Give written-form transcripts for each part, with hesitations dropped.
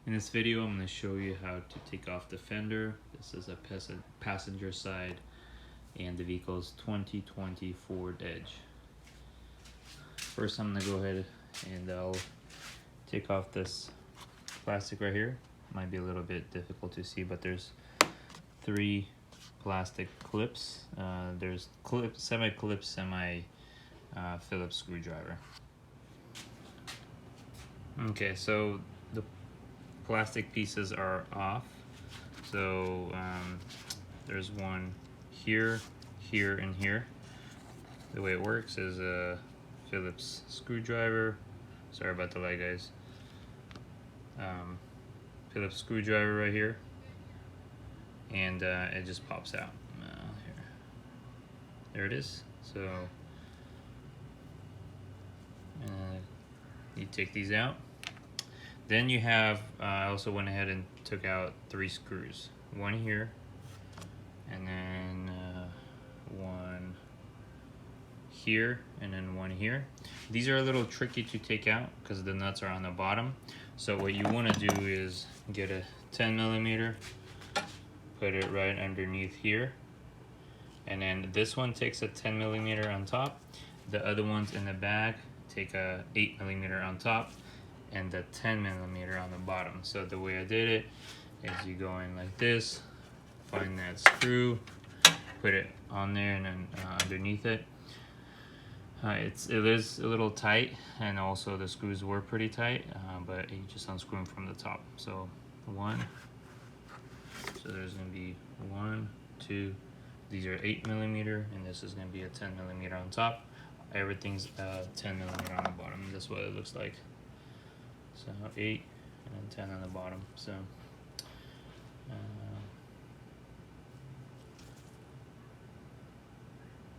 In this video, I'm going to show you how to take off the fender. This is a passenger side, and the vehicle's 2020 Ford Edge. First, I'm going to go ahead and I'll take off this plastic right here. Might be a little bit difficult to see, but there's 3 plastic clips. There's semi-clip, Phillips screwdriver. Okay, so the plastic pieces are off. So there's one here, here, and here. The way it works is a Phillips screwdriver. Sorry about the light, guys. Phillips screwdriver right here, and it just pops out. Here. There it is. So you take these out. Then you have, I also went ahead and took out 3 screws. One here, and then one here, and then one here. These are a little tricky to take out because the nuts are on the bottom. So what you want to do is get a 10mm, put it right underneath here, and then this one takes a 10mm on top. The other ones in the back take a 8mm on top, and the 10mm on the bottom. So the way I did it is you go in like this, find that screw, put it on there, and then underneath it. It is a little tight, and also the screws were pretty tight, but you just unscrew them from the top. So there's going to be 1, 2. These are 8mm, and this is going to be a 10mm on top. Everything's 10mm on the bottom. That's what it looks like. So 8 and 10 on the bottom. So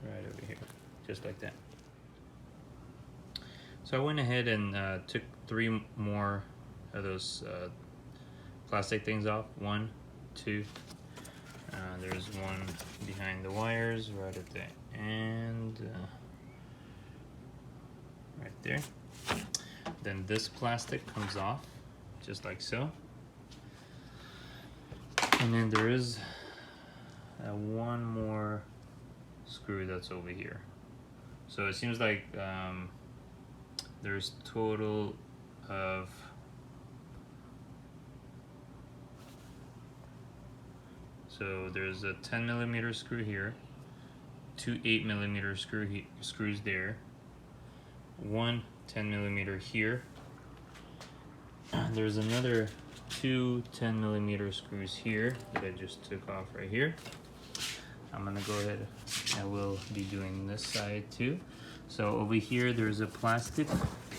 right over here, just like that. So I went ahead and took 3 more of those plastic things off. 1, 2. There's one behind the wires right at the end, right there. Then this plastic comes off, just like so. And then there is one more screw that's over here. So it seems like there's total of there's a 10mm screw here, 2 8mm screws there, 1 10mm here. There's another 2 10mm screws here that I just took off right here. I'm gonna go ahead, I will be doing this side too. So over here there's a plastic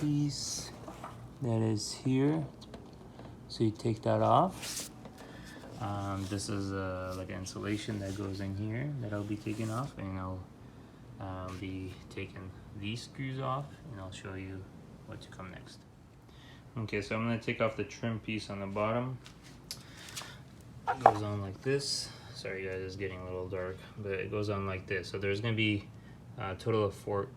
piece that is here, so you take that off. This is like an insulation that goes in here that I'll be taking off, and I'll be taking these screws off, and I'll show you what to come next. Okay, so I'm going to take off the trim piece on the bottom. It goes on like this. Sorry guys, it's getting a little dark, but it goes on like this. So there's going to be a total of four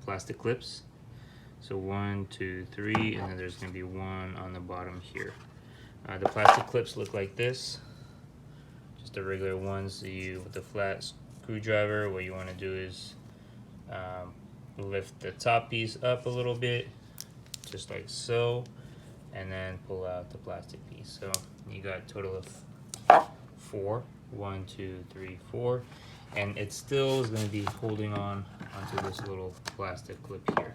plastic clips. So 1, 2, 3, and then there's going to be one on the bottom here. The plastic clips look like this, just the regular ones. With the flat screwdriver, what you want to do is lift the top piece up a little bit, just like so, and then pull out the plastic piece. So you got a total of 4. 1, 2, 3, 4, and it still is going to be holding on onto this little plastic clip here.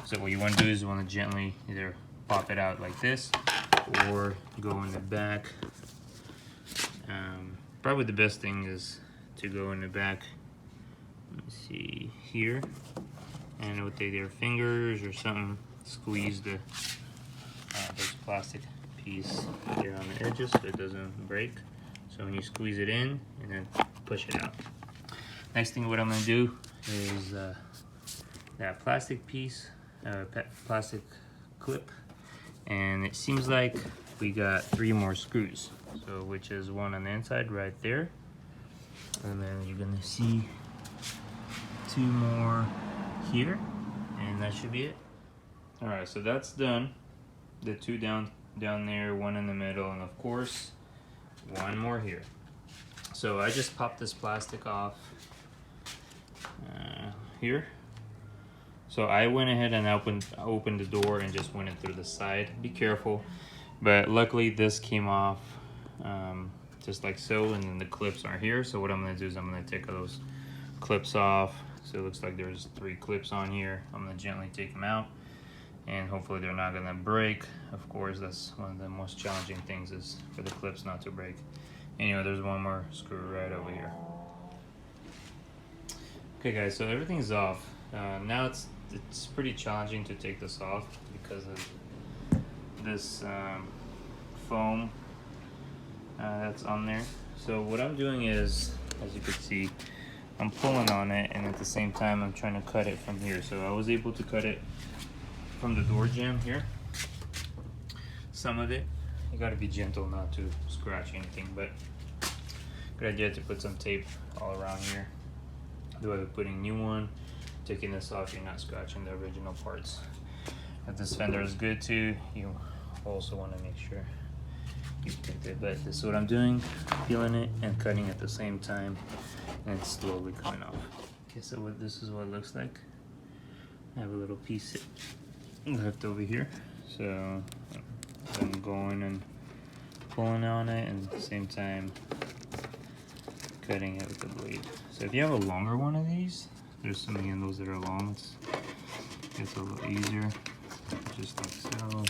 So what you want to do is you want to gently either pop it out like this, or go in the back. Probably the best thing is to go in the back. Let's see here, and with their fingers or something, squeeze this plastic piece there on the edges so it doesn't break. So when you squeeze it in, and then push it out. Next thing, what I'm going to do is that plastic piece, plastic clip. And it seems like we got 3 more screws, so which is one on the inside right there, and then you're gonna see 2 more here, and that should be it. All right, so that's done. the two down there, one in the middle, and of course one more here. So I just popped this plastic off here. So I went ahead and opened the door and just went it through the side. Be careful, but luckily this came off just like so, and then the clips are here. So what I'm gonna do is I'm gonna take those clips off. So it looks like there's 3 clips on here. I'm gonna gently take them out, and hopefully they're not gonna break. Of course, that's one of the most challenging things, is for the clips not to break. Anyway, there's one more screw right over here. Okay guys, so everything's off. Now it's pretty challenging to take this off because of this foam that's on there. So what I'm doing is, as you can see, I'm pulling on it, and at the same time I'm trying to cut it from here. So I was able to cut it from the door jamb here, some of it. You gotta be gentle not to scratch anything, but good idea to put some tape all around here. The way of putting new one, taking this off, you're not scratching the original parts. If this fender is good too, you also want to make sure you picked it. But this is what I'm doing, peeling it and cutting at the same time, and it's slowly coming off. Okay, so this is what it looks like. I have a little piece left over here, so I'm going and pulling on it, and at the same time cutting it with the blade. So if you have a longer one of these, there's some handles that are long, it's a little easier, just like so.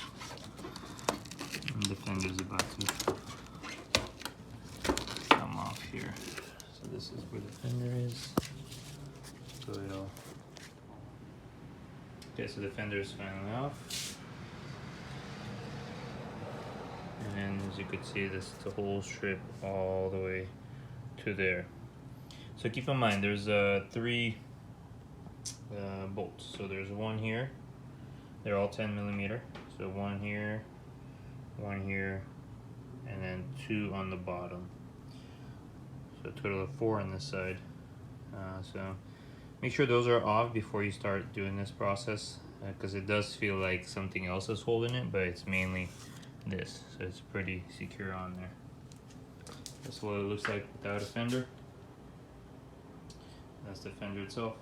And the fender's about to come off here. So this is where the fender is. So it'll, okay, so the fender is finally off. And as you can see, this is the whole strip all the way to there. So keep in mind, there's 3 bolts. So there's one here. They're all 10 millimeter. So one here, and then 2 on the bottom. So a total of 4 on this side. So make sure those are off before you start doing this process, because it does feel like something else is holding it, but it's mainly this. So it's pretty secure on there. That's what it looks like without a fender. That's the fender itself.